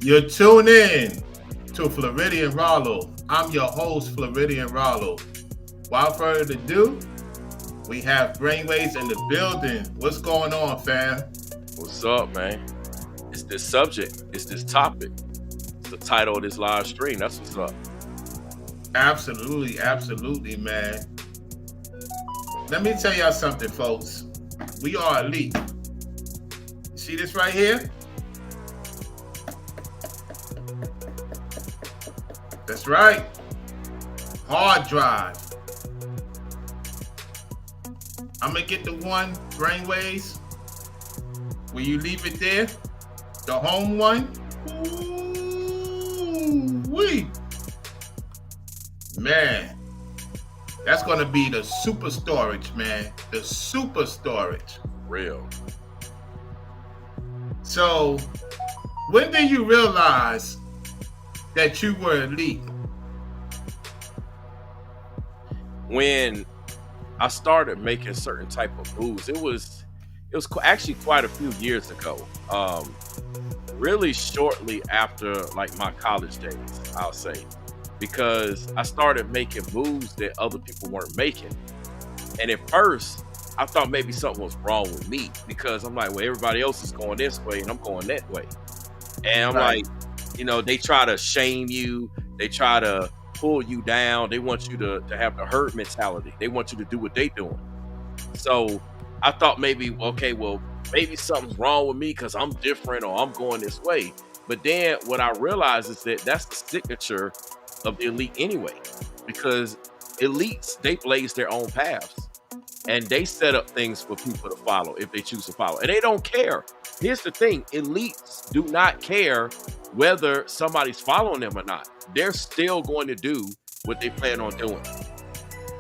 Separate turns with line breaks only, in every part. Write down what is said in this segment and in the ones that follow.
You're tuned in to Floridian Rollo. I'm your host, Floridian Rollo. Without further ado, we have Brainwaves in the building. What's going on, fam?
What's up, man? It's this subject. It's this topic. It's the title of this live stream. That's what's up.
Absolutely, man. Let me tell y'all something, folks. We are elite. See this right here? That's right. Hard drive. I'm going to get the one, Brainwaves, where you leave it there. The home one. Ooh-wee. Man, that's going to be the super storage, man. The super storage.
Real.
So, when did you realize that you were elite?
When I started making certain type of moves, it was actually quite a few years ago. Really shortly after like my college days, I'll say, because I started making moves that other people weren't making. And at first, I thought maybe something was wrong with me because I'm like, well, everybody else is going this way and I'm going that way. And I'm like, they try to shame you. They try to pull you down. They want you to have the herd mentality. They want you to do what they doing. So I thought maybe something's wrong with me because I'm different or I'm going this way. But then what I realized is that that's the signature of the elite anyway, because elites, they blaze their own paths and they set up things for people to follow if they choose to follow, and they don't care. Here's the thing: elites do not care whether somebody's following them or not. They're still going to do what they plan on doing.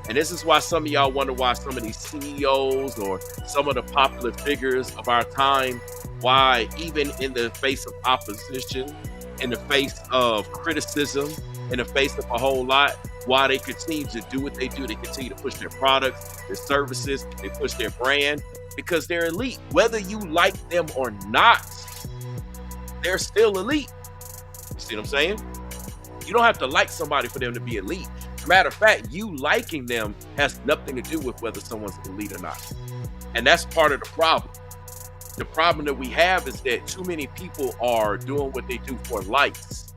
And this is why some of y'all wonder why some of these CEOs or some of the popular figures of our time, why even in the face of opposition, in the face of criticism, in the face of a whole lot, why they continue to do what they do. They continue to push their products, their services, they push their brand, because they're elite. Whether you like them or not, they're still elite. You see what I'm saying? You don't have to like somebody for them to be elite. Matter of fact, you liking them has nothing to do with whether someone's elite or not. And that's part of the problem. The problem that we have is that too many people are doing what they do for likes.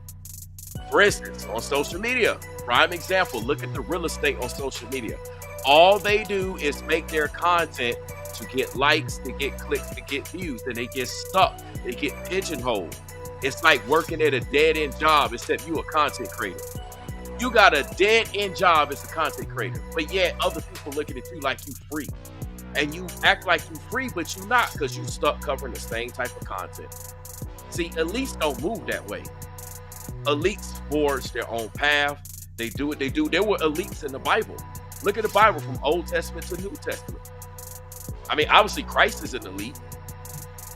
For instance, on social media, prime example, look at the real estate on social media. All they do is make their content to get likes, to get clicks, to get views, and they get stuck. They get pigeonholed. It's like working at a dead-end job, except you a content creator. You got a dead-end job as a content creator, but yet other people looking at you like you free. And you act like you free, but you not, because you stuck covering the same type of content. See, elites don't move that way. Elites forge their own path. They do what they do. There were elites in the Bible. Look at the Bible from Old Testament to New Testament. I mean, obviously Christ is an elite.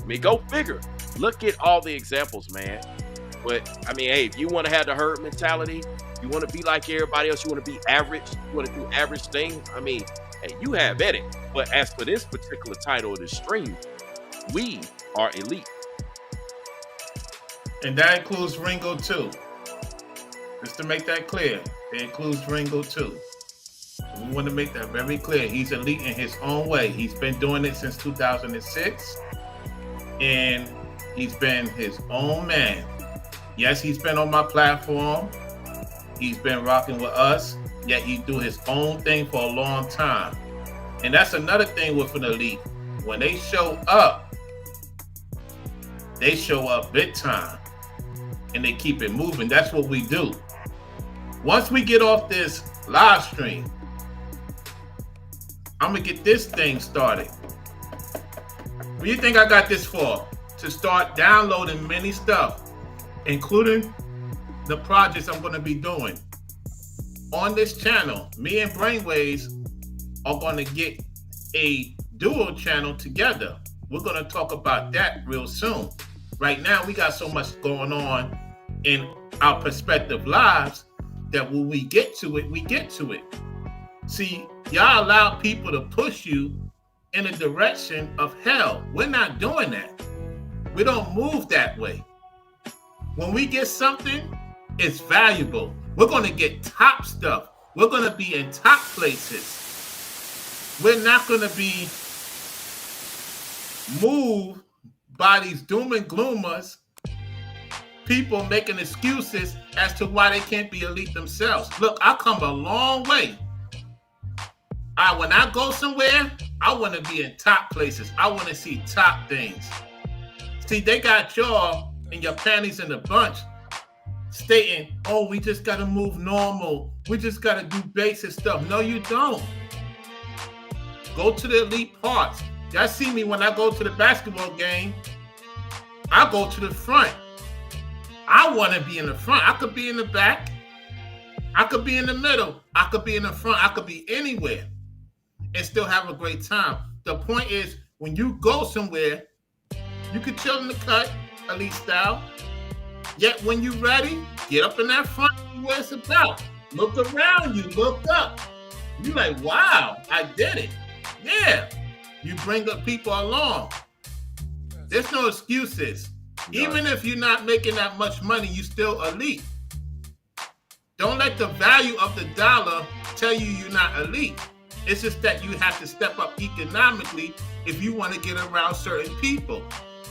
I mean, go figure. Look at all the examples, man. But I mean, hey, if you want to have the herd mentality, you want to be like everybody else, you want to be average, you want to do average things, I mean, hey, you have at it. But as for this particular title of the stream, we are elite.
And that includes Ringo too. Just to make that clear, it includes Ringo too. We want to make that very clear. He's elite in his own way. He's been doing it since 2006, and he's been his own man. Yes, he's been on my platform. He's been rocking with us, yet he do his own thing for a long time. And that's another thing with an elite. When they show up big time. And they keep it moving. That's what we do. Once we get off this live stream, I'm going to get this thing started. What do you think I got this for? To start downloading many stuff, including the projects I'm going to be doing. On this channel, me and Brainwaves are going to get a dual channel together. We're going to talk about that real soon. Right now, we got so much going on in our perspective lives that when we get to it, we get to it. See, y'all allow people to push you in a direction of hell. We're not doing that. We don't move that way. When we get something, it's valuable. We're going to get top stuff. We're going to be in top places. We're not going to be moved by these doom and gloomers, people making excuses as to why they can't be elite themselves. Look, I come a long way. When I go somewhere, I want to be in top places. I want to see top things. See, they got y'all and your panties in a bunch stating, oh, we just got to move normal. We just got to do basic stuff. No, you don't. Go to the elite parts. Y'all see me when I go to the basketball game, I go to the front. I want to be in the front. I could be in the back. I could be in the middle. I could be in the front. I could be anywhere and still have a great time. The point is, when you go somewhere, you can chill in the cut, elite style. Yet when you're ready, get up in that front and see what it's about. Look around you, look up. You're like, wow, I did it. Yeah. You bring up people along. There's no excuses. Even if you're not making that much money, you still elite. Don't let the value of the dollar tell you you're not elite. It's just that you have to step up economically if you want to get around certain people.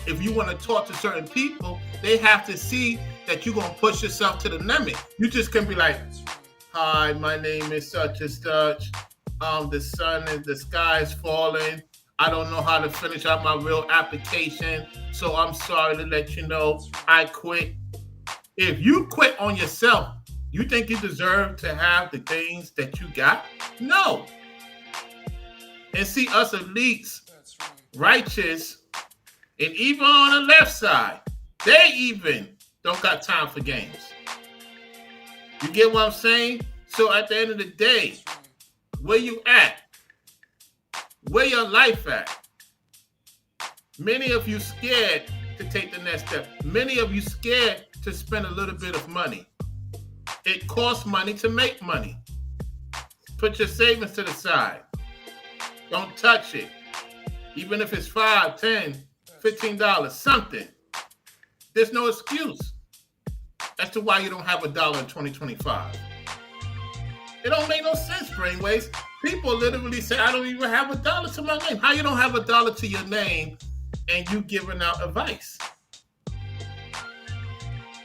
If you want to talk to certain people, they have to see that you're going to push yourself to the limit. You just can be like, hi, my name is such and such. The sky is falling. I don't know how to finish out my real application, so I'm sorry to let you know I quit. If you quit on yourself, you think you deserve to have the things that you got? No. And see, us elites, righteous, and even on the left side, they even don't got time for games. You get what I'm saying? So at the end of the day, where you at? Where your life at? Many of you scared to take the next step. Many of you scared to spend a little bit of money. It costs money to make money. Put your savings to the side. Don't touch it. Even if it's $5, $10, $15, something. There's no excuse as to why you don't have $1 in 2025. It don't make no sense, brainwaves. People literally say, I don't even have $1 to my name. How you don't have $1 to your name and you giving out advice?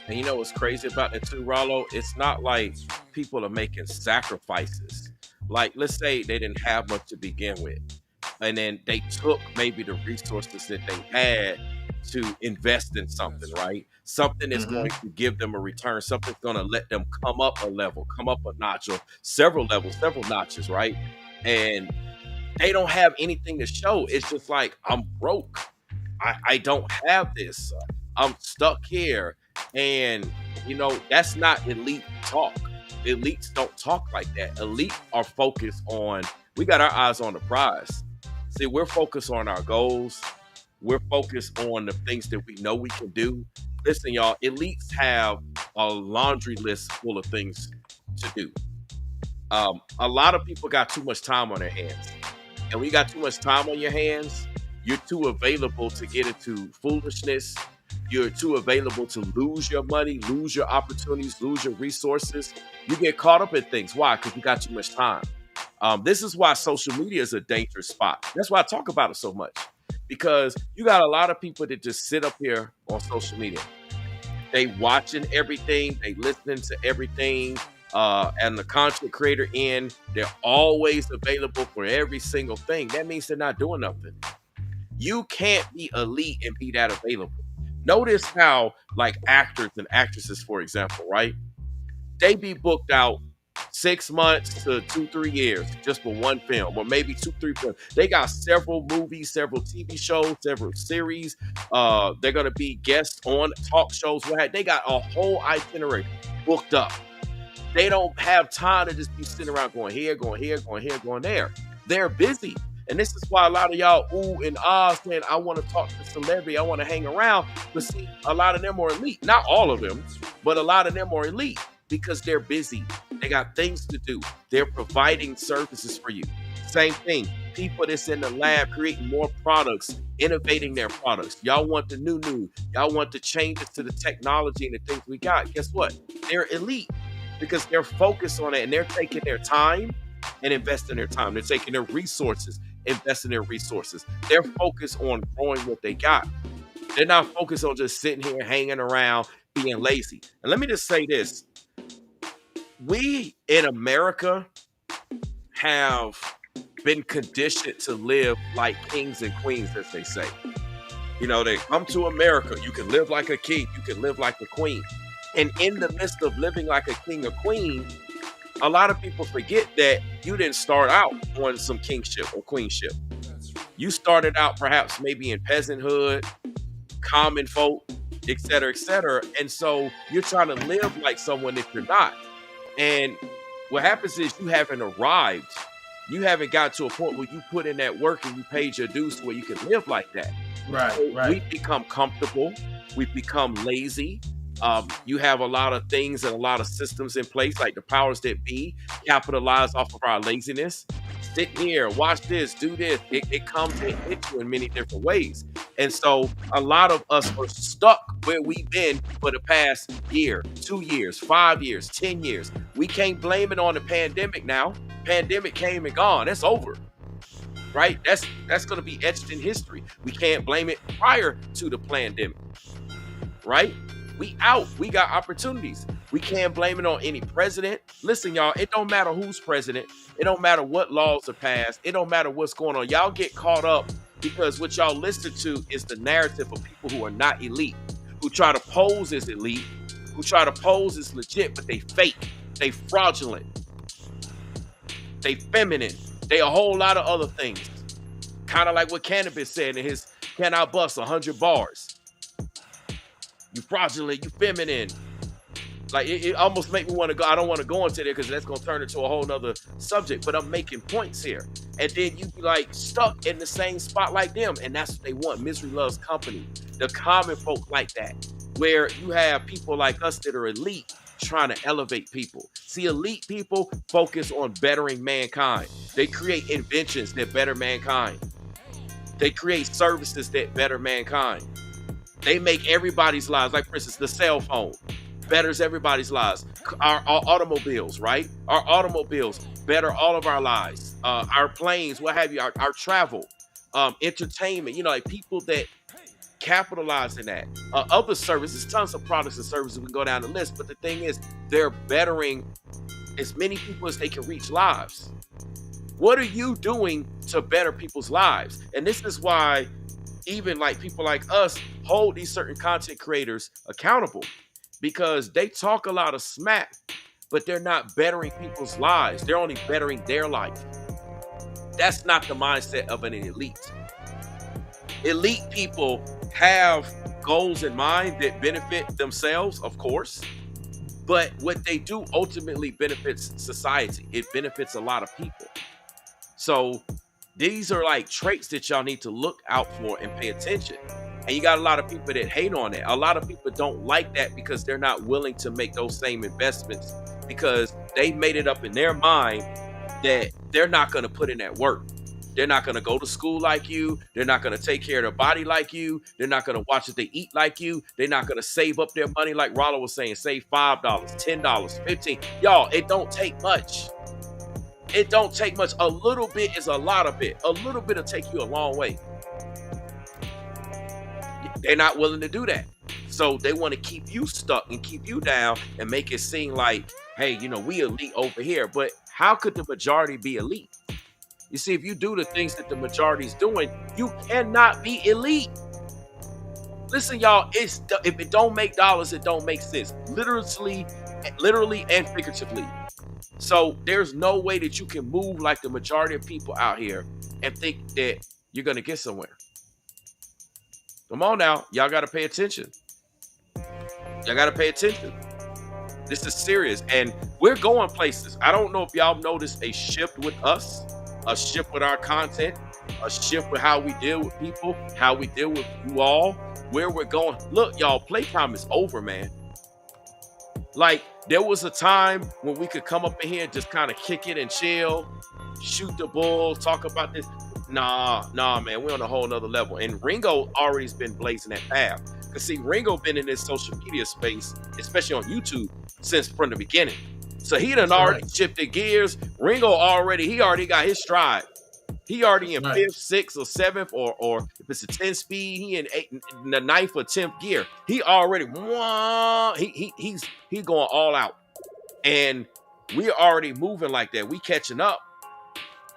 And you know what's crazy about that too, Rollo? It's not like people are making sacrifices. Like, let's say they didn't have much to begin with, and then they took maybe the resources that they had to invest in something, right? Something that's going to give them a return, something's going to let them come up a level, come up a notch, or several levels, several notches, right? And they don't have anything to show. It's just like, I'm broke. I don't have this. I'm stuck here. And, you know, that's not elite talk. Elites don't talk like that. Elite are focused on, we got our eyes on the prize. See, we're focused on our goals. We're focused on the things that we know we can do. Listen, y'all, elites have a laundry list full of things to do. A lot of people got too much time on their hands. And when you got too much time on your hands, you're too available to get into foolishness. You're too available to lose your money, lose your opportunities, lose your resources. You get caught up in things. Why? Because you got too much time. This is why social media is a dangerous spot. That's why I talk about it so much. Because you got a lot of people that just sit up here on social media. They watching everything. They listening to everything. And the content creator end, they're always available for every single thing. That means they're not doing nothing. You can't be elite and be that available. Notice how, like, actors and actresses, for example, right? They be booked out 6 months to 2-3 years just for one film, or maybe 2-3 films. They got several movies, several TV shows, several series. They're gonna be guests on talk shows. They got a whole itinerary booked up. They don't have time to just be sitting around going here, going here, going here, going there. They're busy. And this is why a lot of y'all ooh and ah saying, I want to talk to celebrity, I want to hang around. But see, a lot of them are elite. Not all of them, but a lot of them are elite because they're busy. They got things to do. They're providing services for you. Same thing. People that's in the lab creating more products, innovating their products. Y'all want the new. Y'all want the changes to the technology and the things we got. Guess what? They're elite because they're focused on it and they're taking their time and investing their time. They're taking their resources, investing their resources. They're focused on growing what they got. They're not focused on just sitting here hanging around being lazy. And let me just say this. We in America have been conditioned to live like kings and queens, as they say. You know, they come to America, you can live like a king, you can live like a queen. And in the midst of living like a king or queen, a lot of people forget that you didn't start out on some kingship or queenship. You started out perhaps maybe in peasanthood, common folk, et cetera, et cetera. And so you're trying to live like someone that you're not. And what happens is you haven't arrived. You haven't got to a point where you put in that work and you paid your dues to where you can live like that.
Right,
So
right.
we become comfortable. We become lazy. You have a lot of things and a lot of systems in place, like the powers that be capitalize off of our laziness. Sit here, watch this, do this. It comes and hits you in many different ways. And so a lot of us are stuck where we've been for the past year, 2 years, 5 years, 10 years. We can't blame it on the pandemic now. Pandemic came and gone. That's over. Right? That's going to be etched in history. We can't blame it prior to the pandemic. Right? We out. We got opportunities. We can't blame it on any president. Listen, y'all, it don't matter who's president. It don't matter what laws are passed. It don't matter what's going on. Y'all get caught up because what y'all listen to is the narrative of people who are not elite, who try to pose as elite, who try to pose as legit, but they fake. They fraudulent. They feminine. They a whole lot of other things. Kind of like what Cannabis said in his Can I Bust 100 Bars. You fraudulent, you feminine. Like it almost make me want to go. I don't want to go into there because that's gonna turn into a whole nother subject. But I'm making points here, and then you be like stuck in the same spot like them, and that's what they want. Misery loves company. The common folk like that, where you have people like us that are elite trying to elevate people. See, elite people focus on bettering mankind. They create inventions that better mankind. They create services that better mankind. They make everybody's lives, like for instance, the cell phone betters everybody's lives. Our automobiles, right? Our automobiles better all of our lives. Our planes, what have you, our travel, entertainment, you know, like people that capitalize in that. Other services, tons of products and services, we can go down the list. But the thing is, they're bettering as many people as they can reach lives. What are you doing to better people's lives? And this is why even like people like us hold these certain content creators accountable, because they talk a lot of smack, but they're not bettering people's lives. They're only bettering their life. That's not the mindset of an elite. Elite people have goals in mind that benefit themselves, of course, but what they do ultimately benefits society. It benefits a lot of people. So these are like traits that y'all need to look out for and pay attention. And you got a lot of people that hate on it. A lot of people don't like that because they're not willing to make those same investments because they made it up in their mind that they're not going to put in that work. They're not going to go to school like you. They're not going to take care of their body like you. They're not going to watch what they eat like you. They're not going to save up their money like Rollo was saying. Save $5, $10, $15. Y'all, it don't take much. It don't take much. A little bit is a lot of it. A little bit will take you a long way. They're not willing to do that. So they want to keep you stuck and keep you down and make it seem like, hey, you know, we elite over here. But how could the majority be elite? You see, if you do the things that the majority is doing, you cannot be elite. Listen, y'all, if it don't make dollars, it don't make sense. Literally and figuratively. So there's no way that you can move like the majority of people out here and think that you're going to get somewhere. Come on now. Y'all got to pay attention. Y'all got to pay attention. This is serious. And we're going places. I don't know if y'all noticed a shift with us, a shift with our content, a shift with how we deal with people, how we deal with you all, where we're going. Look, y'all, playtime is over, man. Like, there was a time when we could come up in here and just kind of kick it and chill, shoot the bull, talk about this. Nah, man. We're on a whole nother level. And Ringo already's been blazing that path. Because see, Ringo been in this social media space, especially on YouTube, since from the beginning. So he done already shifted gears. Ringo he already got his stride. He already in fifth, sixth, or seventh, or if it's a 10 speed, he in the ninth or 10th gear. He already he's going all out. And we're already moving like that. We catching up.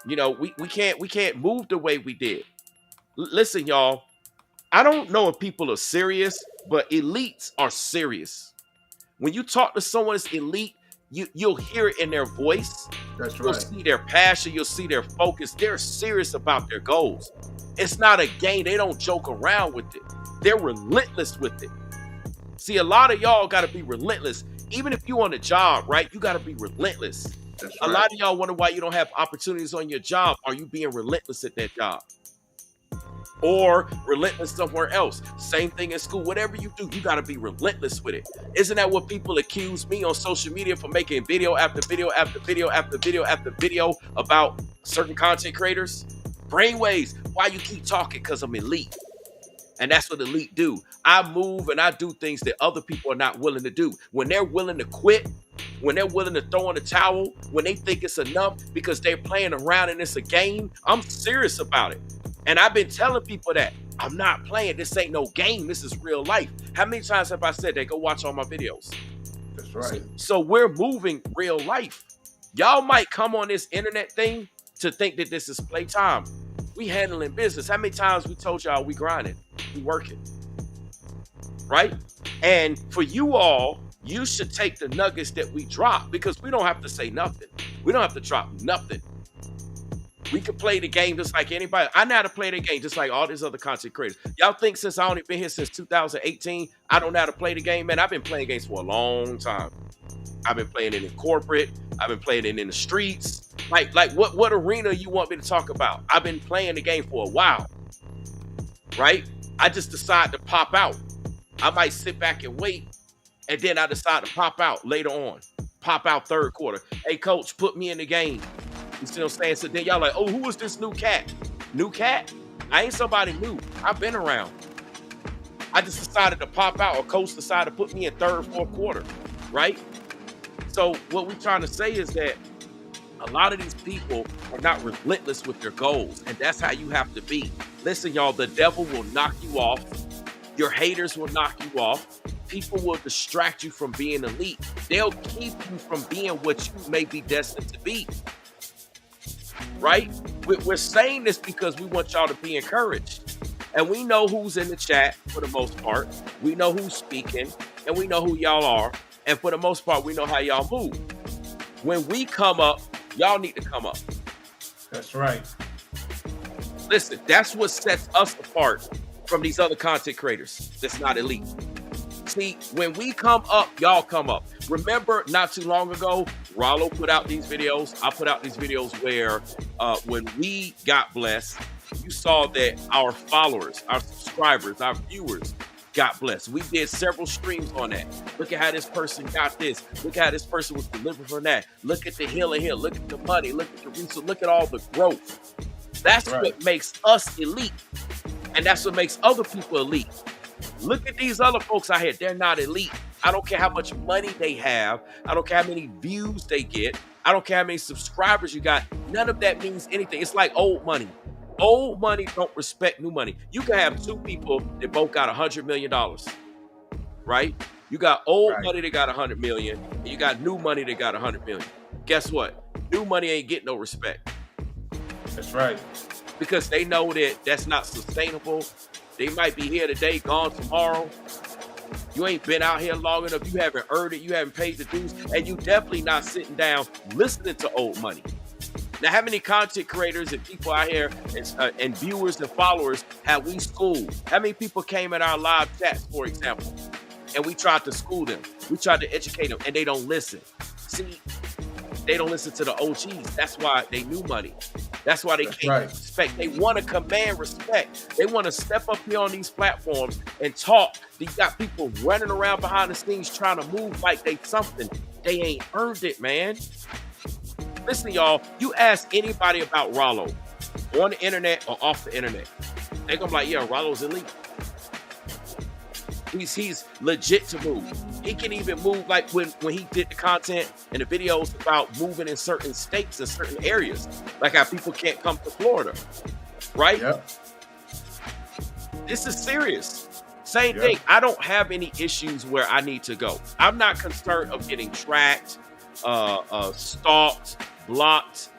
You know, we can't move the way we did. Listen, y'all. I don't know if people are serious, but elites are serious. When you talk to someone that's elite, you'll hear it in their voice.
That's right.
You'll see their passion. You'll see their focus. They're serious about their goals. It's not a game. They don't joke around with it. They're relentless with it. See, a lot of y'all got to be relentless. Even if you on a job, right? You got to be relentless.
That's
A
right.
lot of y'all wonder why you don't have opportunities on your job. Are you being relentless at that job? Or relentless somewhere else? Same thing in school. Whatever you do, you got to be relentless with it. Isn't that what people accuse me on social media for making video after video after video after video after video about certain content creators? Brainwaves, why you keep talking? Because I'm elite. And that's what elite do. I move and I do things that other people are not willing to do. When they're willing to quit, when they're willing to throw in the towel, when they think it's enough because they're playing around and it's a game, I'm serious about it. And I've been telling people that I'm not playing. This ain't no game. This is real life. How many times have I said that? Go watch all my videos.
That's right.
So we're moving real life. Y'all might come on this internet thing to think that this is playtime. We handling business. How many times we told y'all we grinding, we working, right? And for you all, you should take the nuggets that we drop because we don't have to say nothing. We don't have to drop nothing. We can play the game just like anybody. I know how to play the game just like all these other content creators. Y'all think since I only been here since 2018, I don't know how to play the game? Man, I've been playing games for a long time. I've been playing it in corporate. I've been playing it in the streets. Like what arena you want me to talk about? I've been playing the game for a while, right? I just decide to pop out. I might sit back and wait, and then I decide to pop out later on. Pop out third quarter. Hey, coach, put me in the game. You see what I'm saying? So then y'all like, oh, who is this new cat? New cat? I ain't somebody new. I've been around. I just decided to pop out, or coach decided to put me in third, fourth quarter, right? So what we're trying to say is that a lot of these people are not relentless with their goals, and that's how you have to be. Listen, y'all, the devil will knock you off. Your haters will knock you off. People will distract you from being elite. They'll keep you from being what you may be destined to be. Right? We're saying this because we want y'all to be encouraged. And we know who's in the chat for the most part. We know who's speaking, and we know who y'all are. And for the most part, we know how y'all move. When we come up, y'all need to come up.
That's right.
Listen, that's what sets us apart from these other content creators that's not elite. See, when we come up, y'all come up. Remember, not too long ago, Rollo put out these videos. I put out these videos where when we got blessed, you saw that our followers, our subscribers, our viewers got blessed. We did several streams on that. Look at how this person got this. Look at how this person was delivered from that. Look at the healing here. Look at the money. Look at the resource. Look at all the growth. That's right. What makes us elite. And that's what makes other people elite. Look at these other folks out here. They're not elite. I don't care how much money they have. I don't care how many views they get. I don't care how many subscribers you got. None of that means anything. It's like old money. Old money don't respect new money. You can have two people that both got $100 million, right? You got old money that got 100 million, and you got new money that got 100 million. Guess what? New money ain't getting no respect.
That's right.
Because they know that that's not sustainable. They might be here today, gone tomorrow. You ain't been out here long enough. You haven't earned it. You haven't paid the dues. And you definitely not sitting down listening to old money. Now, how many content creators and people out here and viewers and followers have we schooled? How many people came in our live chats, for example, and we tried to school them? We tried to educate them, and they don't listen. See, they don't listen to the OGs. That's why they knew money. That's why they can't respect. They want to command respect. They want to step up here on these platforms and talk. You got people running around behind the scenes trying to move like they something. They ain't earned it, man. Listen, y'all, you ask anybody about Rollo. on the internet or off the internet. They're gonna be like, yeah, Rollo's elite. He's legit to move. He can even move like when he did the content and the videos about moving in certain states and certain areas, like how people can't come to Florida, right?
Yep.
This is serious. Same
Yep.
thing. I don't have any issues where I need to go. I'm not concerned of getting tracked, stalked, blocked.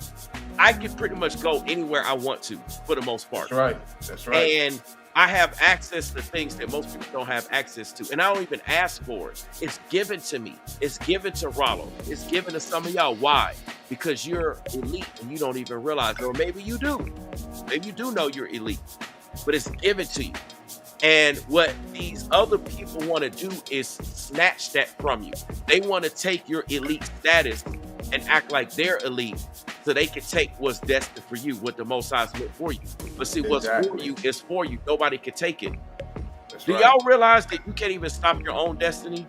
I can pretty much go anywhere I want to for the most part.
That's right. That's right.
And I have access to things that most people don't have access to. And I don't even ask for it. It's given to me. It's given to Rollo. It's given to some of y'all. Why? Because you're elite and you don't even realize it. Or maybe you do. Maybe you do know you're elite. But it's given to you. And what these other people want to do is snatch that from you. They want to take your elite status and act like they're elite so they can take what's destined for you, what the Most High's meant for you. But see, what's for
Exactly.
you is for you. Nobody can take it.
That's
Do
right.
y'all realize that you can't even stop your own destiny?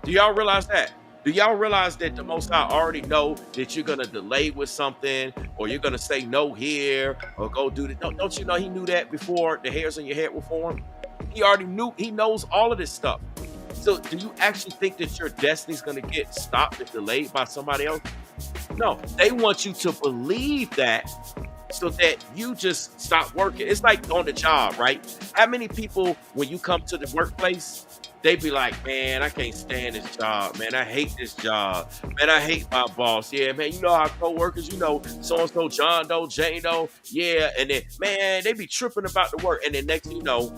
Do y'all realize that? Do y'all realize that the Most High already know that you're gonna delay with something, or you're gonna say no here, or go do that? Don't you know He knew that before the hairs on your head were formed? He already knew. He knows all of this stuff. So, do you actually think that your destiny's gonna get stopped and delayed by somebody else? No, they want you to believe that so that you just stop working. It's like on the job, right? How many people, when you come to the workplace, they be like, man, I can't stand this job. Man, I hate this job. Man, I hate my boss. Yeah, man, you know our coworkers, you know, so-and-so, John Doe, Jane Doe. Yeah, and then, man, they be tripping about the work. And then next thing you know,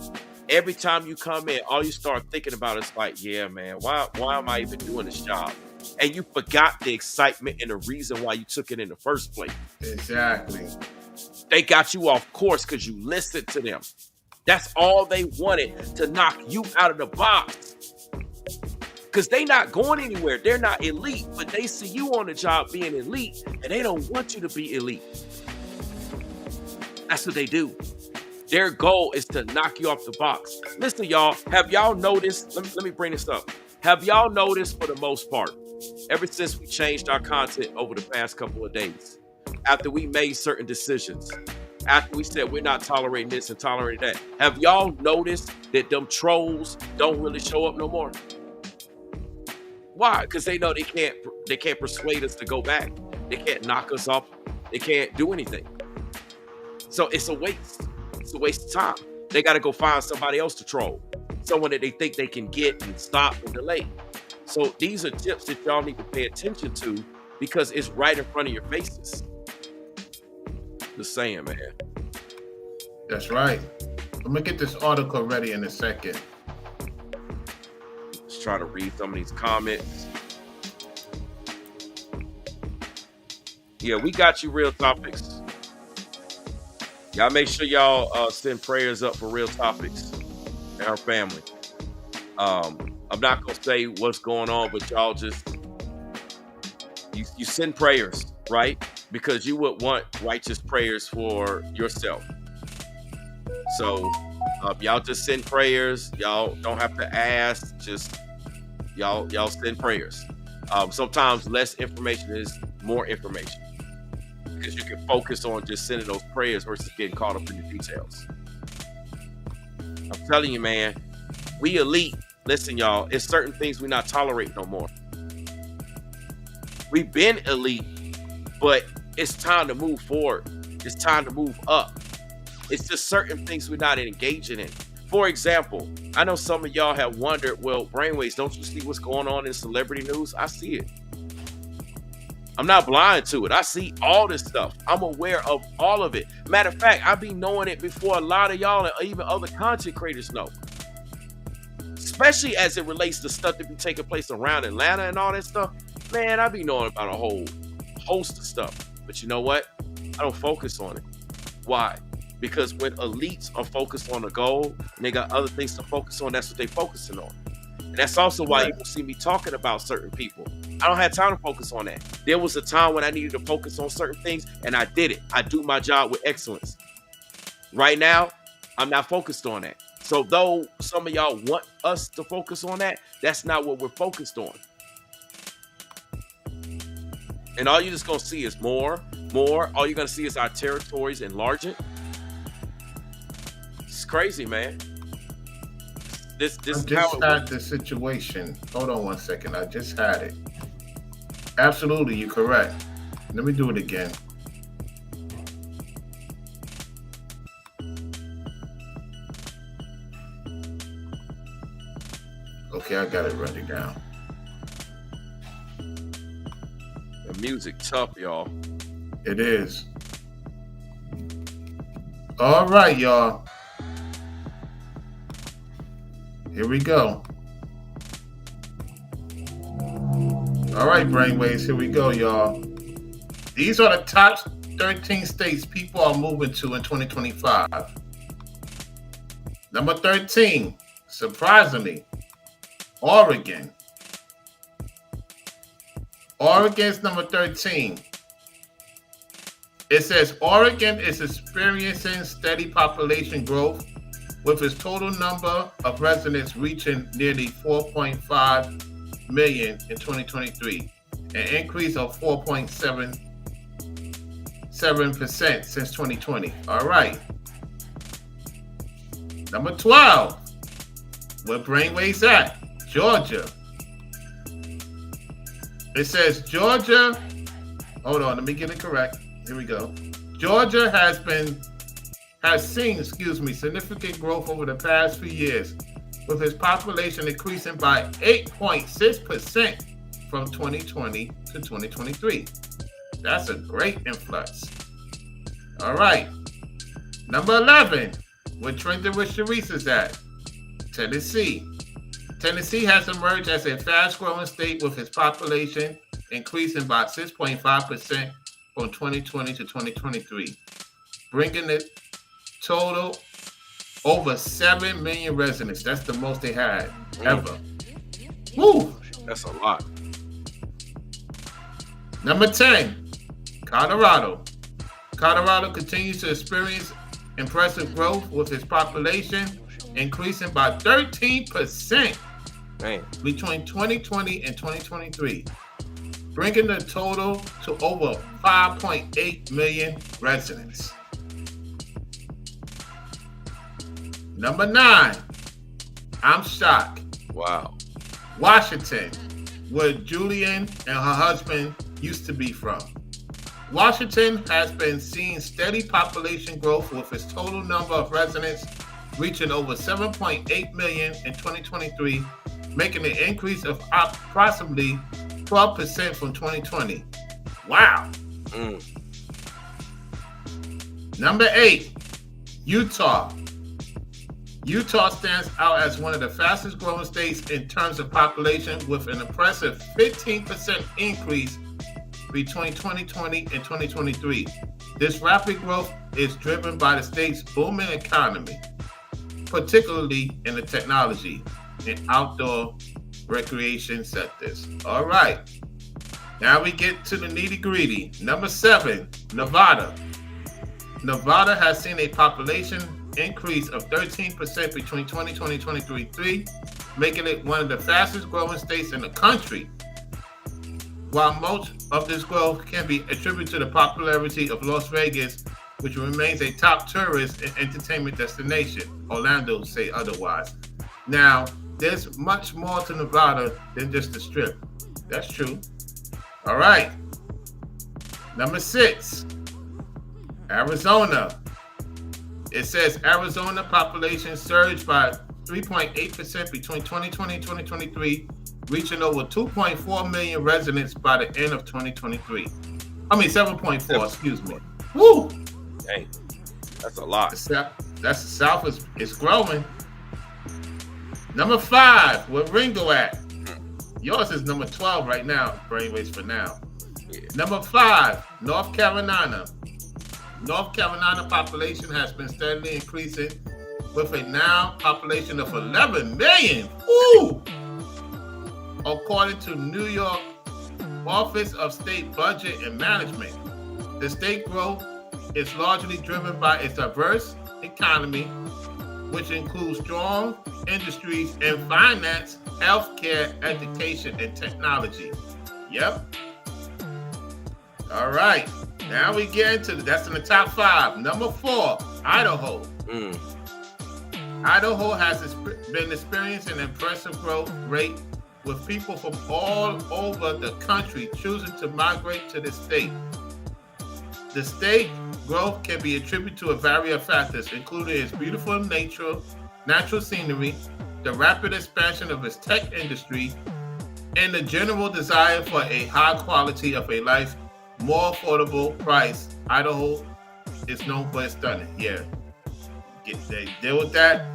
every time you come in, all you start thinking about is like, yeah, man, why am I even doing this job? And you forgot the excitement and the reason why you took it in the first place.
Exactly.
They got you off course because you listened to them. That's all they wanted, to knock you out of the box. Because they not going anywhere. They're not elite, but they see you on the job being elite, and they don't want you to be elite. That's what they do. Their goal is to knock you off the box. Listen, y'all, have y'all noticed? Let me bring this up. Have y'all noticed, for the most part, ever since we changed our content over the past couple of days, after we made certain decisions, after we said we're not tolerating this and tolerating that, have y'all noticed that them trolls don't really show up no more? Why? Because they know they can't persuade us to go back. They can't knock us off. They can't do anything. So it's a waste. It's a waste of time. They got to go find somebody else to troll, someone that they think they can get and stop and delay. So these are tips that y'all need to pay attention to because it's right in front of your faces. Just saying, man.
That's right. I'm gonna get this article ready in a second.
Let's try to read some of these comments. Yeah, we got you, Real Topics. Y'all make sure y'all send prayers up for Real Topics and our family. I'm not gonna say what's going on, but y'all just you send prayers, right? Because you would want righteous prayers for yourself. So y'all just send prayers. Y'all don't have to ask. Just y'all send prayers. Sometimes less information is more information because you can focus on just sending those prayers versus getting caught up in the details. I'm telling you, man, we elite. Listen, y'all, it's certain things we not tolerate no more. We've been elite, but it's time to move forward. It's time to move up. It's just certain things we're not engaging in. For example, I know some of y'all have wondered, well, Brainwaves, don't you see what's going on in celebrity news? I see it. I'm not blind to it. I see all this stuff. I'm aware of all of it. Matter of fact, I be knowing it before a lot of y'all and even other content creators know. Especially as it relates to stuff that be taking place around Atlanta and all that stuff. Man, I be knowing about a whole host of stuff. But you know what? I don't focus on it. Why? Because when elites are focused on a goal and they got other things to focus on, that's what they're focusing on. And that's also why you don't see me talking about certain people. I don't have time to focus on that. There was a time when I needed to focus on certain things, and I did it. I do my job with excellence. Right now, I'm not focused on that. So though some of y'all want us to focus on that, that's not what we're focused on. And all you're just going to see is more more. All you're gonna see is our territories enlarging. It's crazy, man. This
I
is how
just
it
had
works.
the situation. Hold on one second. I just had it. Absolutely, you're correct. Let me do it again. Okay, I got it running down.
The music tough, y'all.
It is. All right, y'all. Here we go. All right, brainwaves, here we go, y'all. These are the top 13 states people are moving to in 2025. Number 13, surprisingly, Oregon. Oregon's number 13. It says Oregon is experiencing steady population growth with its total number of residents reaching nearly 4.5 million in 2023, an increase of 4.77% since 2020. All right. Number 12, where brainwaves at? Georgia. It says Georgia, hold on, let me get it correct. Here we go. Georgia has seen significant growth over the past few years, with its population increasing by 8.6% from 2020 to 2023. That's a great influx. All right. Number 11, where Trending with Sharice is at, Tennessee. Tennessee has emerged as a fast-growing state with its population increasing by 6.5% from 2020 to 2023, bringing it total over 7 million residents. That's the most they had ever. Woo!
That's a lot.
Number 10, Colorado. Colorado continues to experience impressive growth with its population increasing by 13% between 2020 and 2023, bringing the total to over 5.8 million residents. Number 9, I'm shocked.
Wow.
Washington, where Julian and her husband used to be from. Washington has been seeing steady population growth with its total number of residents reaching over 7.8 million in 2023, making an increase of approximately 12% from 2020. Wow. Number 8, Utah. Utah stands out as one of the fastest growing states in terms of population, with an impressive 15% increase between 2020 and 2023. This rapid growth is driven by the state's booming economy, particularly in the technology and outdoor recreation sectors. All right. Now we get to the nitty-gritty. Number 7, Nevada. Nevada has seen a population increase of 13% between 2020 and 2023, making it one of the fastest growing states in the country. While most of this growth can be attributed to the popularity of Las Vegas, which remains a top tourist and entertainment destination, Orlando say otherwise. Now, there's much more to Nevada than just the Strip. That's true. All right. Number 6, Arizona. It says Arizona population surged by 3.8% between 2020 and 2023, reaching over 2.4 million residents by the end of 2023. 7.4, excuse me. Woo!
Dang, that's a lot.
The South is growing. Number 5, where Ringo at? Yours is number 12 right now, brainwaves for now.
Yeah.
Number 5, North Carolina. North Carolina population has been steadily increasing with a now population of 11 million. Woo! According to New York Office of State Budget and Management, the state growth is largely driven by its diverse economy, which includes strong industries in finance, healthcare, education, and technology. Yep. All right. Now we get into that's in the top 5. Number 4, Idaho. Idaho has been experiencing an impressive growth rate with people from all over the country choosing to migrate to the state. The state growth can be attributed to a variety of factors, including its beautiful natural scenery, the rapid expansion of its tech industry, and the general desire for a high quality of a life, more affordable price. Idaho is known for its stunning. Yeah. They deal with that.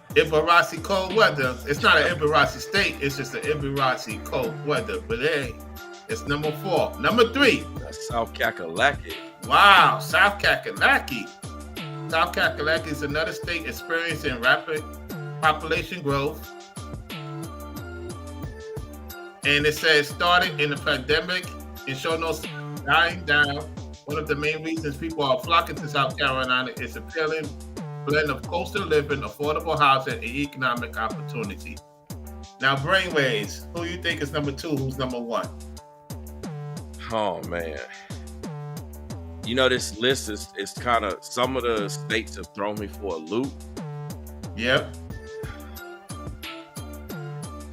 Ibarasi cold weather. It's not an Ibarasi state, it's just an Ibarasi cold weather. But hey, it's number 4. Number 3.
That's South Kakalaki.
Wow, South Kakalaki. South Kakalaki is another state experiencing rapid population growth. And it says started in the pandemic and showing no dying down. One of the main reasons people are flocking to South Carolina is appealing blend of coastal living, affordable housing, and economic opportunity. Now, Brainwaves, who you think is number 2? Who's number 1?
Oh man. You know, this list is kind of, some of the states have thrown me for a loop.
Yep.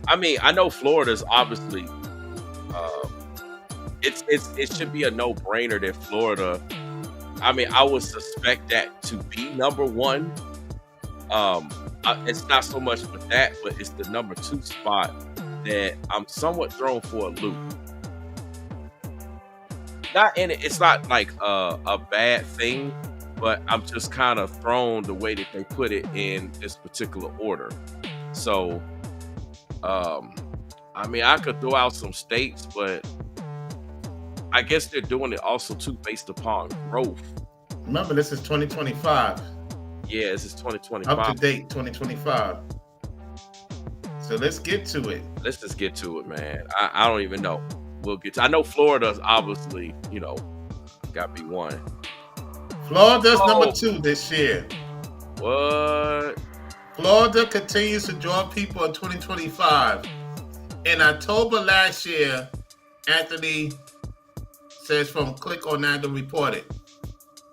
I mean, I know Florida's obviously it should be a no-brainer that Florida, I mean, I would suspect that to be number 1. It's not so much for that, but it's the number 2 spot that I'm somewhat thrown for a loop. It's not like a bad thing, but I'm just kind of thrown the way that they put it in this particular order. So, I mean, I could throw out some states, but I guess they're doing it also too based upon growth.
Remember, this is 2025.
Yeah, this is 2025.
Up to date 2025. So let's get to it.
Let's just get to it, man. I don't even know. We'll get to, I know Florida's obviously, you know, got to be 1.
Florida's number 2 this year.
What?
Florida continues to draw people in 2025. In October last year, Anthony says from Click on Nando reported,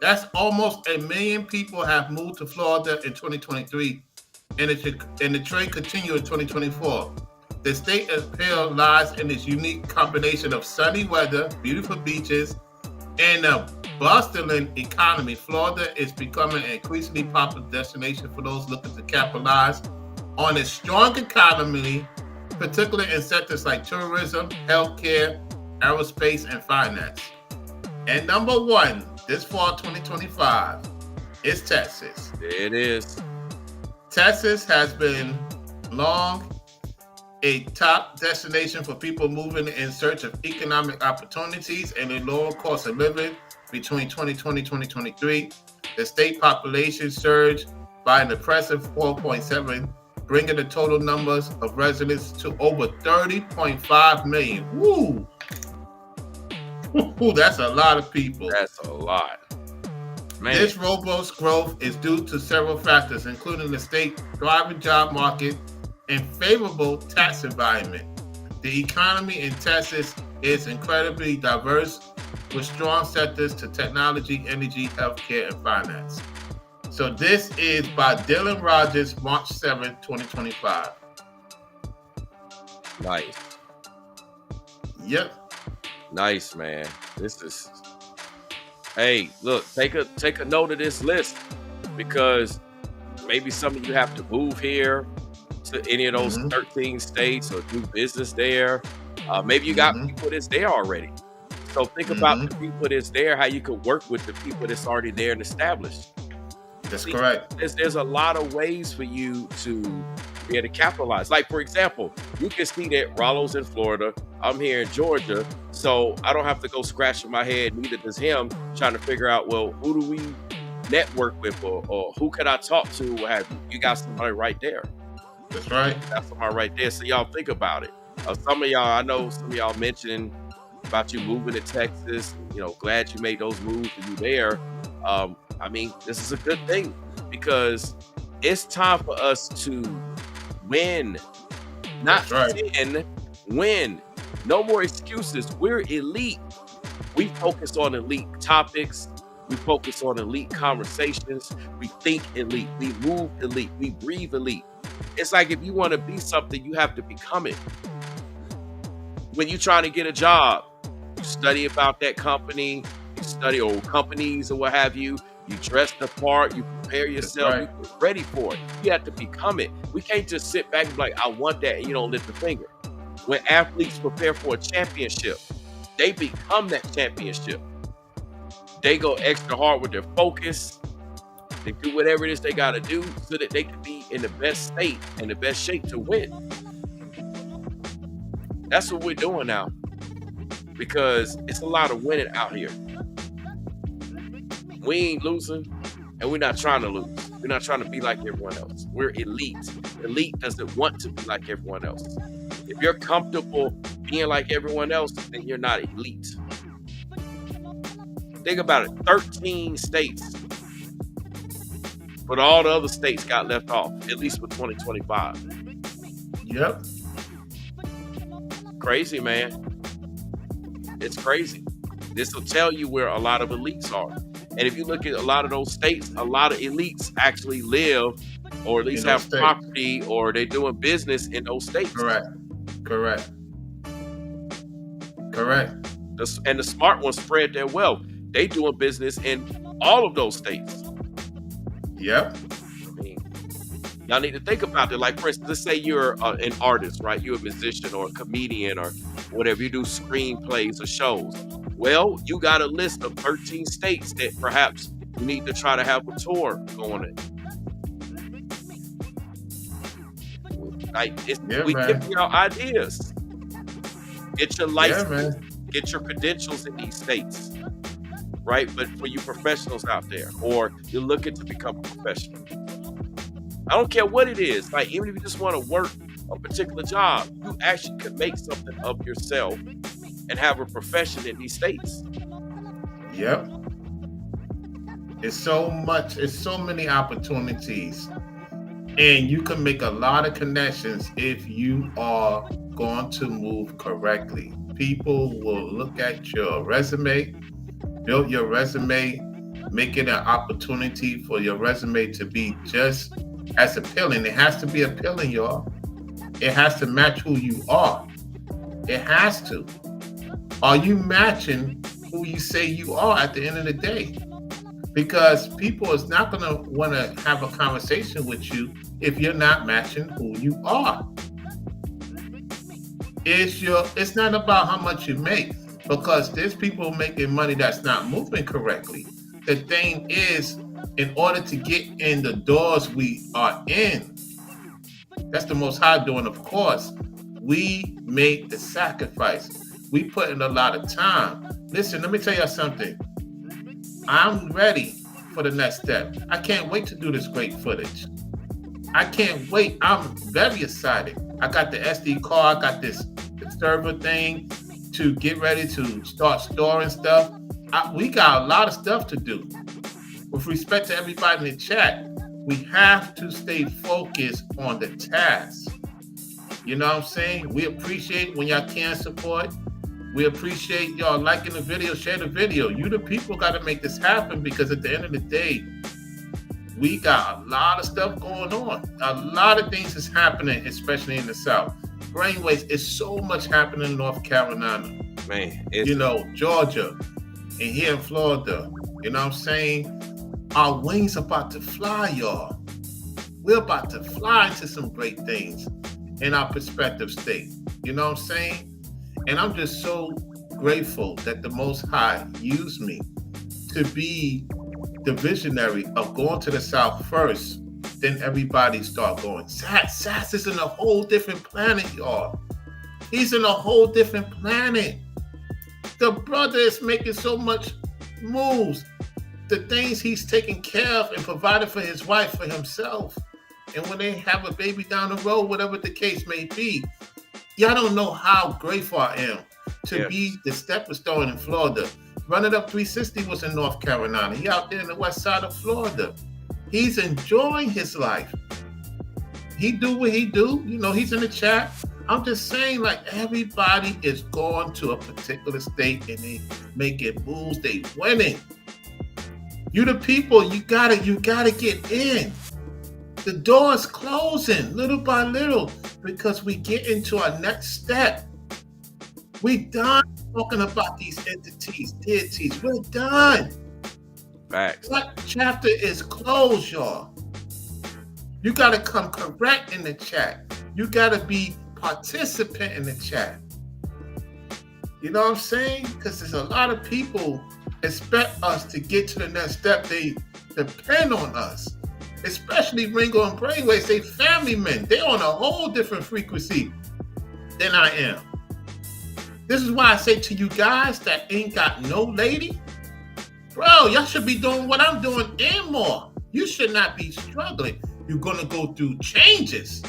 that's almost 1 million people have moved to Florida in 2023, and the trend continued in 2024. The state appeal lies in its unique combination of sunny weather, beautiful beaches, and a bustling economy. Florida is becoming an increasingly popular destination for those looking to capitalize on its strong economy, particularly in sectors like tourism, healthcare, aerospace, and finance. And number 1, this fall 2025, is Texas.
There it is.
Texas has been long a top destination for people moving in search of economic opportunities and a lower cost of living between 2020 and 2023. The state population surged by an impressive 4.7, bringing the total numbers of residents to over 30.5 million. Woo! Ooh, that's a lot of people.
That's a lot. Man.
This robust growth is due to several factors, including the state's thriving job market and favorable tax environment. The economy in Texas is incredibly diverse, with strong sectors to technology, energy, healthcare, and finance. So this is by Dylan Rogers, March 7, 2025.
Nice.
Yep.
Nice, man. This is. Hey, look, take a note of this list, because maybe some of you have to move here to any of those 13 states or do business there. Maybe you got people that's there already. So think about the people that's there, how you could work with the people that's already there and established.
That's correct.
There's a lot of ways for you to be able to capitalize. Like, for example, you can see that Rollo's in Florida. I'm here in Georgia. So I don't have to go scratching my head, neither does him, trying to figure out, well, who do we network with, or who can I talk to? What have you? You got somebody right there.
That's right.
That's somebody right there. So y'all think about it. Some of y'all, I know some of y'all mentioned about you moving to Texas. You know, glad you made those moves and you there. I mean, this is a good thing, because it's time for us to win, not win. No more excuses. We're elite. We focus on elite topics. We focus on elite conversations. We think elite. We move elite. We breathe elite. It's like if you want to be something, you have to become it. When you're trying to get a job, you study about that company, you study old companies or what have you. You dress the part, you prepare yourself,
right.
you get ready for it. You have to become it. We can't just sit back and be like, I want that, and you don't lift a finger. When athletes prepare for a championship, they become that championship. They go extra hard with their focus. They do whatever it is they got to do so that they can be in the best state and the best shape to win. That's what we're doing now, because it's a lot of winning out here. We ain't losing, and we're not trying to lose. We're not trying to be like everyone else. We're elite. Elite doesn't want to be like everyone else. If you're comfortable being like everyone else, then you're not elite. Think about it. 13 states, but all the other states got left off, at least for 2025.
Yep.
Crazy, man. It's crazy. This will tell you where a lot of elites are. And if you look at a lot of those states, a lot of elites actually live, or at least have
states.
property, or they're doing business in those states.
Correct.
And the smart ones spread their wealth. They doing business in all of those states.
Yep.
I mean, y'all need to think about it. Like, for instance, let's say you're an artist, right? You're a musician or a comedian or whatever. You do screenplays or shows. Well, you got a list of 13 states that perhaps you need to try to have a tour going in. Like, we give you our ideas. Get your license. Get your credentials in these states. Right? But for you professionals out there, or you're looking to become a professional, I don't care what it is. Like, even if you just want to work a particular job, you actually can make something of yourself and have a profession in these states.
Yep. It's so many opportunities, and you can make a lot of connections if you are going to move correctly. People will look at your resume, build your resume, make it an opportunity for your resume to be just as appealing. It has to be appealing, y'all. It has to match who you are. It has to. Are you matching who you say you are at the end of the day? Because people is not going to want to have a conversation with you if you're not matching who you are. It's not about how much you make, because there's people making money that's not moving correctly. The thing is, in order to get in the doors we are in, that's the Most High doing, of course. We make the sacrifice. We put in a lot of time. Listen, let me tell you something. I'm ready for the next step. I can't wait to do this great footage. I can't wait. I'm very excited. I got the SD card. I got this server thing to get ready to start storing stuff. We got a lot of stuff to do. With respect to everybody in the chat, we have to stay focused on the task. You know what I'm saying? We appreciate when y'all can support. We appreciate y'all liking the video, share the video. You the people got to make this happen, because at the end of the day, we got a lot of stuff going on. A lot of things is happening, especially in the South. Brainwaves, is so much happening in North Carolina.
Man,
Georgia, and here in Florida. You know what I'm saying? Our wings about to fly, y'all. We're about to fly into some great things in our prospective state. You know what I'm saying? And I'm just so grateful that the Most High used me to be the visionary of going to the South first. Then everybody start going. Sass is in a whole different planet, y'all. He's in a whole different planet. The brother is making so much moves. The things he's taking care of and providing for his wife, for himself. And when they have a baby down the road, whatever the case may be, y'all don't know how grateful I am to be the stepping stone in Florida. Run It Up 360 was in North Carolina. He out there in the west side of Florida. He's enjoying his life. He do what he do. You know, he's in the chat. I'm just saying, like, everybody is going to a particular state and they making moves, they winning. You the people, you gotta get in. The door is closing little by little because we get into our next step. We done talking about these entities, deities. We're done.
Facts.
That chapter is closed, y'all. You gotta come correct in the chat. You gotta be participant in the chat. You know what I'm saying? Because there's a lot of people expect us to get to the next step. They depend on us. Especially Ringo and Brainwaves, they family men. They're on a whole different frequency than I am. This is why I say to you guys that ain't got no lady, bro, y'all should be doing what I'm doing and more. You should not be struggling. You're gonna go through changes.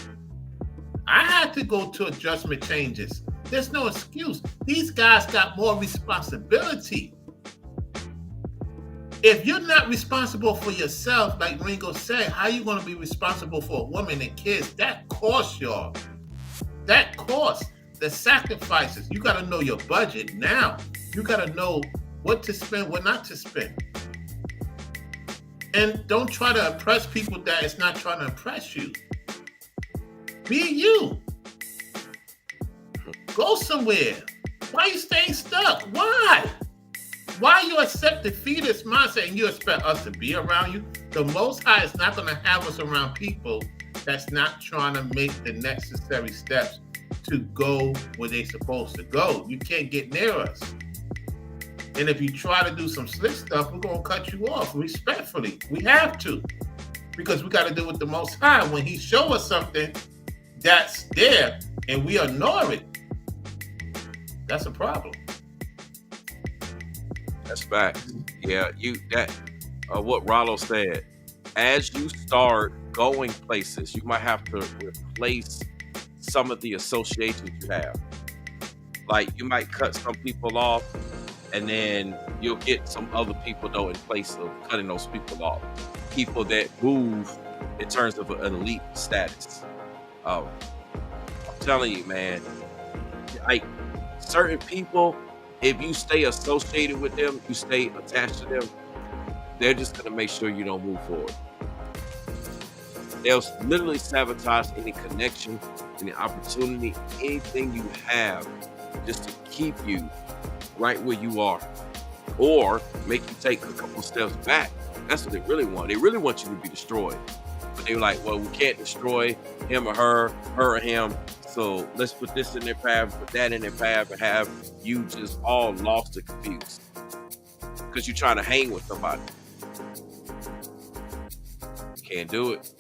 I had to go to adjustment changes. There's no excuse. These guys got more responsibility. If you're not responsible for yourself, like Ringo said, how you going to be responsible for a woman and kids? That costs, y'all. That costs. The sacrifices. You got to know your budget now. You got to know what to spend, what not to spend. And don't try to impress people that is not trying to impress you. Be you. Go somewhere. Why are you staying stuck? Why? Why you accept the fetus mindset and you expect us to be around you? The Most High is not going to have us around people that's not trying to make the necessary steps to go where they're supposed to go. You can't get near us. And if you try to do some slick stuff, we're going to cut you off respectfully. We have to. Because we got to do with the Most High. When he show us something that's there and we ignore it, that's a problem.
That's facts. Yeah, what Rollo said. As you start going places, you might have to replace some of the associations you have. Like you might cut some people off, and then you'll get some other people though in place of cutting those people off. People that move in terms of an elite status. I'm telling you, man. Like certain people, if you stay associated with them, you stay attached to them, they're just going to make sure you don't move forward. They'll literally sabotage any connection, any opportunity, anything you have just to keep you right where you are or make you take a couple steps back. That's what they really want. They really want you to be destroyed. But they're like, well, we can't destroy him or her or him. So let's put this in their path, put that in their path, and have you just all lost and confused because you're trying to hang with somebody. Can't do it.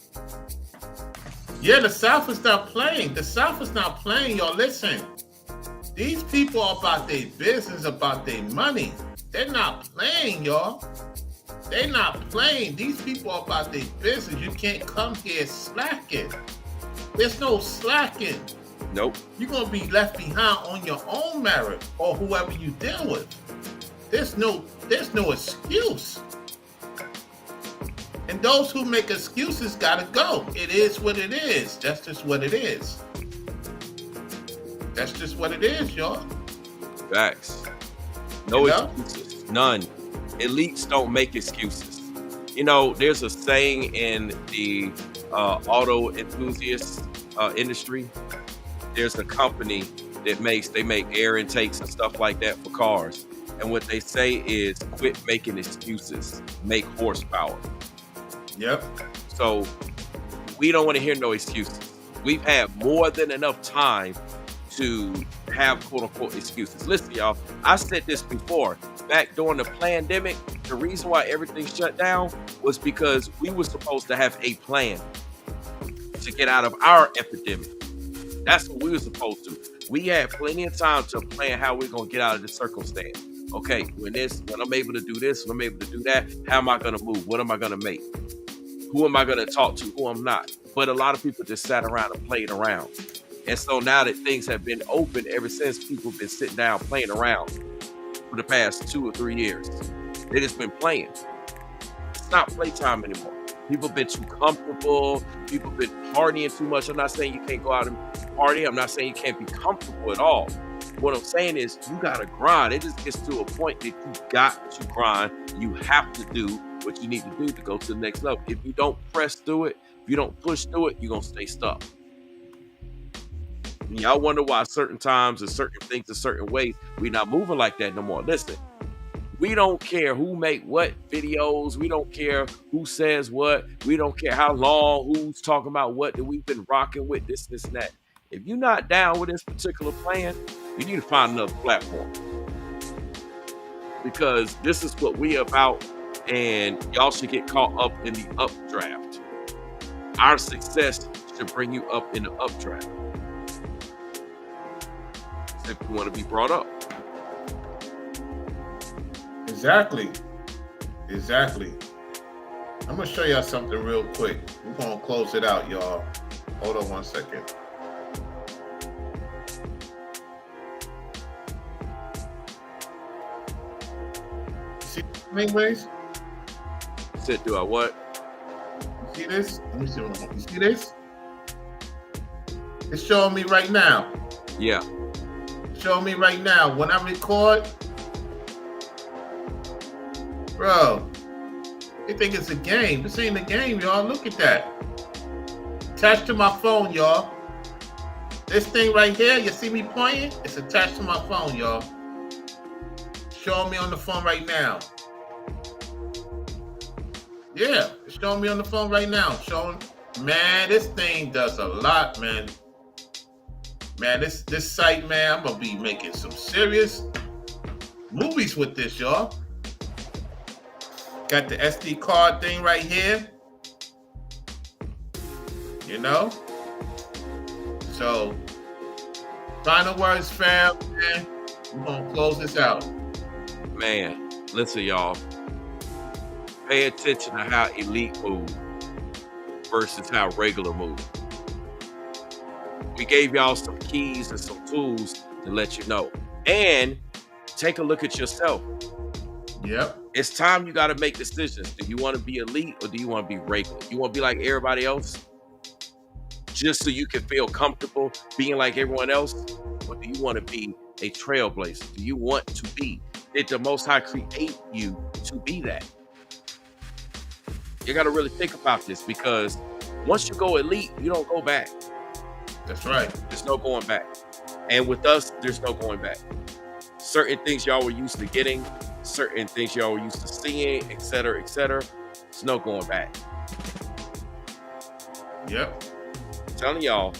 Yeah, the South is not playing. The South is not playing, y'all. Listen, these people are about their business, about their money. They're not playing, y'all. They're not playing. These people are about their business. You can't come here slacking. There's no slacking.
Nope.
You're going to be left behind on your own merit or whoever you deal with. There's no excuse. And those who make excuses got to go. It is what it is. That's just what it is. That's just what it is, y'all.
Facts. No excuses. None. Elites don't make excuses. You know, there's a saying in the auto enthusiast industry. There's a company that make air intakes and stuff like that for cars. And what they say is quit making excuses, make horsepower.
Yep.
So we don't want to hear no excuses. We've had more than enough time to have quote unquote excuses. Listen, y'all, I said this before. Back during the pandemic, the reason why everything shut down was because we were supposed to have a plan to get out of our epidemic. That's what we were supposed to. We had plenty of time to plan how we're going to get out of this circumstance. Okay, when I'm able to do this, when I'm able to do that, how am I going to move? What am I going to make? Who am I going to talk to? Who I'm not? But a lot of people just sat around and played around. And so now that things have been open ever since, people have been sitting down playing around for the past 2 or 3 years. They just been playing. It's not playtime anymore. People have been too comfortable. People have been partying too much. I'm not saying you can't go out and party. I'm not saying you can't be comfortable at all. What I'm saying is you gotta grind. It just gets to a point that you got to grind. You have to do what you need to do to go to the next level. If you don't press through it, if you don't push through it, you're gonna stay stuck. And y'all wonder why certain times and certain things in certain ways we're not moving like that no more. Listen, we don't care who make what videos. We don't care who says what. We don't care how long, who's talking about what that we've been rocking with, this, and that. If you're not down with this particular plan, you need to find another platform. Because this is what we about, and y'all should get caught up in the updraft. Our success should bring you up in the updraft. If you want to be brought up.
Exactly. I'm gonna show y'all something real quick. We're gonna close it out, y'all. Hold on 1 second. See anyways?
Said, do I what?
You see this? Let me see. You see this? It's showing me right now.
Yeah.
Show me right now. When I record, bro, you think it's a game. This ain't a game, y'all. Look at that. Attached to my phone, y'all. This thing right here, you see me pointing? It's attached to my phone, y'all. Showing me on the phone right now. Yeah, it's showing me on the phone right now. Showing, man, this thing does a lot, man. Man, this site, man, I'm gonna be making some serious movies with this, y'all. Got the SD card thing right here. You know? So, final words, fam, man. We're gonna close this out.
Man, listen, y'all. Pay attention to how elite move versus how regular move. We gave y'all some keys and some tools to let you know. And take a look at yourself.
Yep.
It's time you got to make decisions. Do you want to be elite or do you want to be regular? You want to be like everybody else just so you can feel comfortable being like everyone else? Or do you want to be a trailblazer? Do you want to be? Did the Most High create you to be that? You got to really think about this, because once you go elite, you don't go back.
That's right.
There's no going back. And with us, there's no going back. Certain things y'all were used to getting, certain things y'all were used to seeing, et cetera, there's no going back.
Yep.
I'm telling y'all,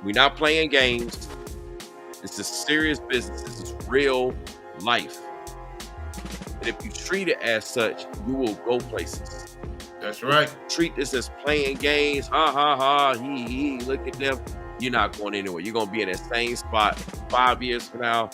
we're not playing games. This is serious business. This is real life. And if you treat it as such, you will go places.
That's right.
Treat this as playing games. Ha ha ha. He. Look at them. You're not going anywhere. You're gonna be in that same spot 5 years from now,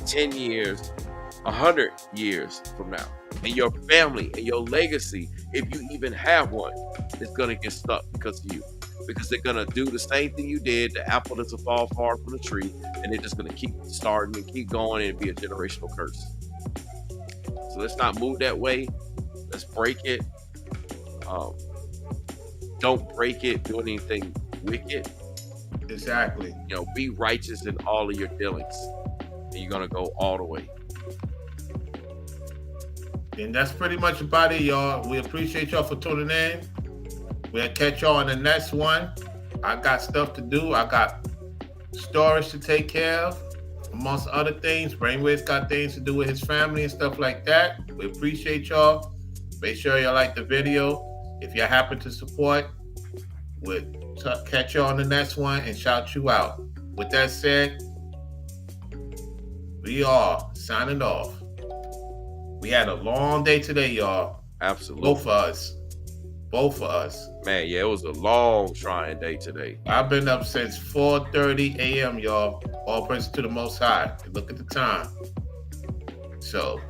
10 years, 100 years from now. And your family and your legacy, if you even have one, is gonna get stuck because of you. Because they're gonna do the same thing you did. The apple doesn't fall far from the tree, and they're just gonna keep starting and keep going, and be a generational curse. So let's not move that way. Let's break it. Don't break it. Do anything wicked.
Exactly.
You know, be righteous in all of your dealings, and you're gonna go all the way.
And that's pretty much about it, y'all. We appreciate y'all for tuning in. We'll catch y'all in the next one. I got stuff to do. I got storage to take care of, amongst other things. Brainwave's got things to do with his family and stuff like that. We appreciate y'all. Make sure y'all like the video. If you happen to support, we'll catch y'all on the next one and shout you out. With that said, we are signing off. We had a long day today, y'all.
Absolutely.
Both of us.
Man, yeah, it was a long trying day today.
I've been up since 4:30 a.m., y'all. All praise to the Most High. Look at the time. So,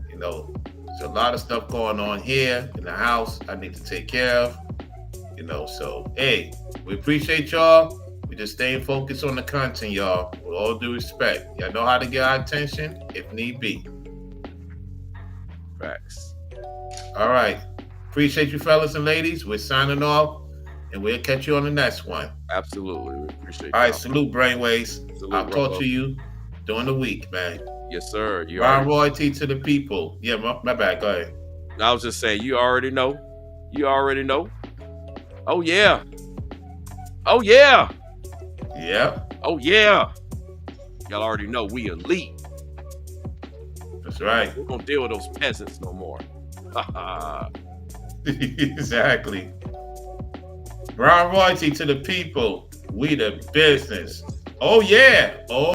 you know, there's a lot of stuff going on here in the house I need to take care of. You know, so, hey, we appreciate y'all. We just staying focused on the content, y'all. With all due respect. Y'all know how to get our attention if need be.
Facts.
All right. Appreciate you, fellas and ladies. We're signing off. and we'll catch you on the next one.
Absolutely. We appreciate
All right,
y'all.
salute Brainwaves.
Salute,
I'll talk
Rumbo.
to you during the week, man.
Yes, sir. You
Ron
already,
Royalty to the people. Yeah, my bad. Go ahead.
I was just saying, you already know. You already know. Oh, yeah. Oh, yeah.
Yep,
Oh, yeah. Y'all already know we elite.
that's right.
We don't deal with those peasants no more.
Exactly. Ron Royalty to the people. We the business. Oh, yeah. Oh,